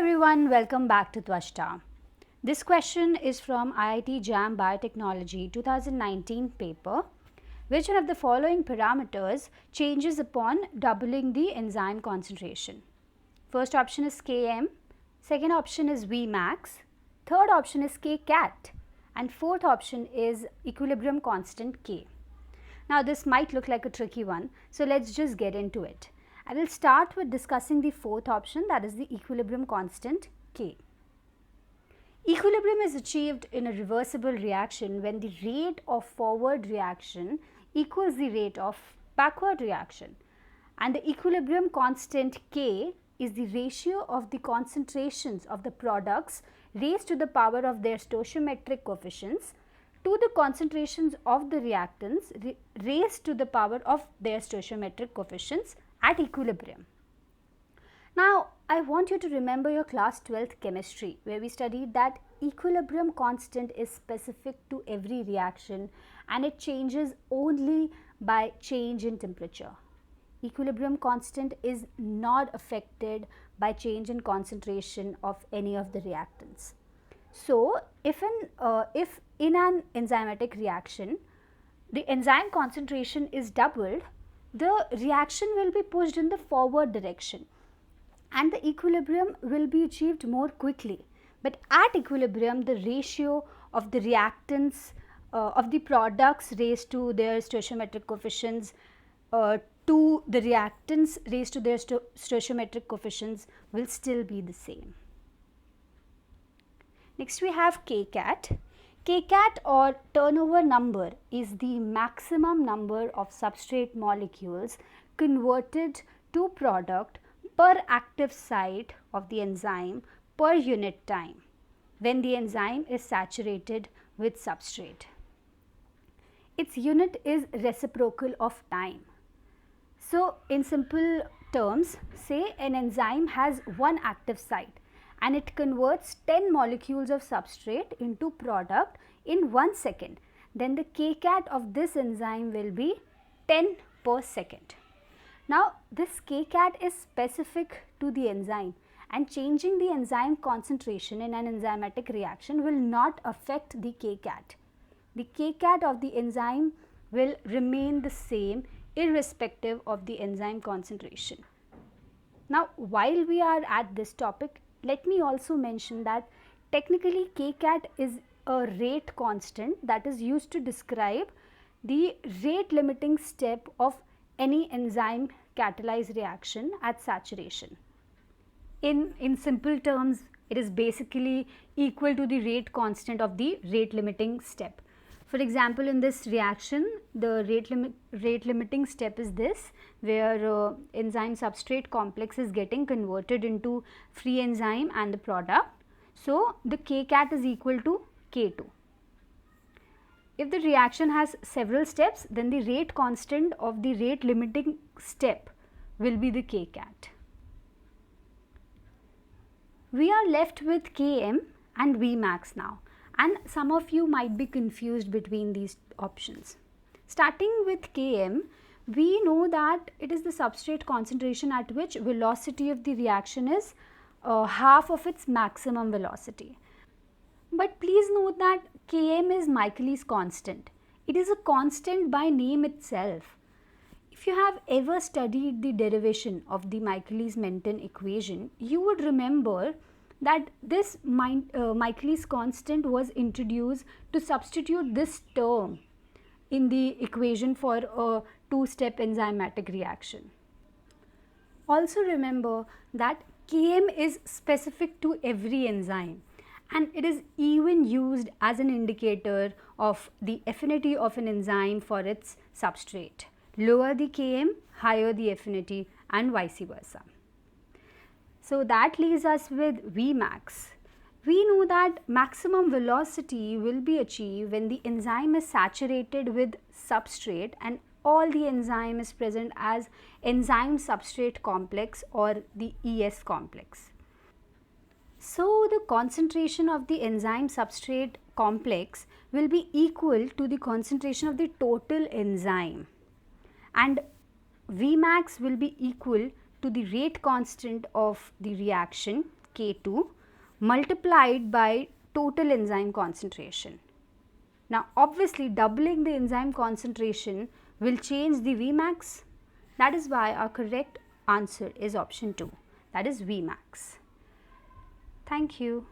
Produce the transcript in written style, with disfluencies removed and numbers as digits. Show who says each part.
Speaker 1: everyone, welcome back to Twashta. This question is from IIT JAM Biotechnology 2019 paper. Which one of the following parameters changes upon doubling the enzyme concentration? First option is Km, second option is Vmax, third option is Kcat, and fourth option is equilibrium constant K. Now this might look like a tricky one, so let's just get into it. I will start with discussing the fourth option, that is the equilibrium constant K. Equilibrium is achieved in a reversible reaction when the rate of forward reaction equals the rate of backward reaction, and the equilibrium constant K is the ratio of the concentrations of the products raised to the power of their stoichiometric coefficients to the concentrations of the reactants raised to the power of their stoichiometric coefficients at equilibrium. Now, I want you to remember your class 12th chemistry, where we studied that equilibrium constant is specific to every reaction and it changes only by change in temperature. Equilibrium constant is not affected by change in concentration of any of the reactants. So, if in an enzymatic reaction, the enzyme concentration is doubled, the reaction will be pushed in the forward direction and the equilibrium will be achieved more quickly. But at equilibrium, the ratio of the reactants of the products raised to their stoichiometric coefficients to the reactants raised to their stoichiometric coefficients will still be the same. Next we have Kcat. Kcat or turnover number is the maximum number of substrate molecules converted to product per active site of the enzyme per unit time when the enzyme is saturated with substrate. Its unit is reciprocal of time. So, in simple terms, say an enzyme has one active site and it converts 10 molecules of substrate into product in 1 second, then the Kcat of this enzyme will be 10 per second. Now, this Kcat is specific to the enzyme, and changing the enzyme concentration in an enzymatic reaction will not affect the Kcat. The Kcat of the enzyme will remain the same irrespective of the enzyme concentration. Now, while we are at this topic, let me also mention that technically Kcat is a rate constant that is used to describe the rate limiting step of any enzyme catalyzed reaction at saturation. In simple terms, it is basically equal to the rate constant of the rate limiting step. For example, in this reaction, the rate limiting step is this, where enzyme substrate complex is getting converted into free enzyme and the product. So, the Kcat is equal to K2. If the reaction has several steps, then the rate constant of the rate limiting step will be the Kcat. We are left with Km and Vmax now, and some of you might be confused between these options. Starting with Km, we know that it is the substrate concentration at which velocity of the reaction is half of its maximum velocity. But please note that Km is Michaelis constant. It is a constant by name itself. If you have ever studied the derivation of the Michaelis-Menten equation, you would remember that this Michaelis constant was introduced to substitute this term in the equation for a two-step enzymatic reaction. Also remember that Km is specific to every enzyme, and it is even used as an indicator of the affinity of an enzyme for its substrate. Lower the Km, higher the affinity, and vice versa. So that leaves us with Vmax. We know that maximum velocity will be achieved when the enzyme is saturated with substrate and all the enzyme is present as enzyme substrate complex or the ES complex. So the concentration of the enzyme substrate complex will be equal to the concentration of the total enzyme, and Vmax will be equal to the rate constant of the reaction K2 multiplied by total enzyme concentration. Now obviously doubling the enzyme concentration will change the Vmax. That is why our correct answer is option 2, that is Vmax. Thank you.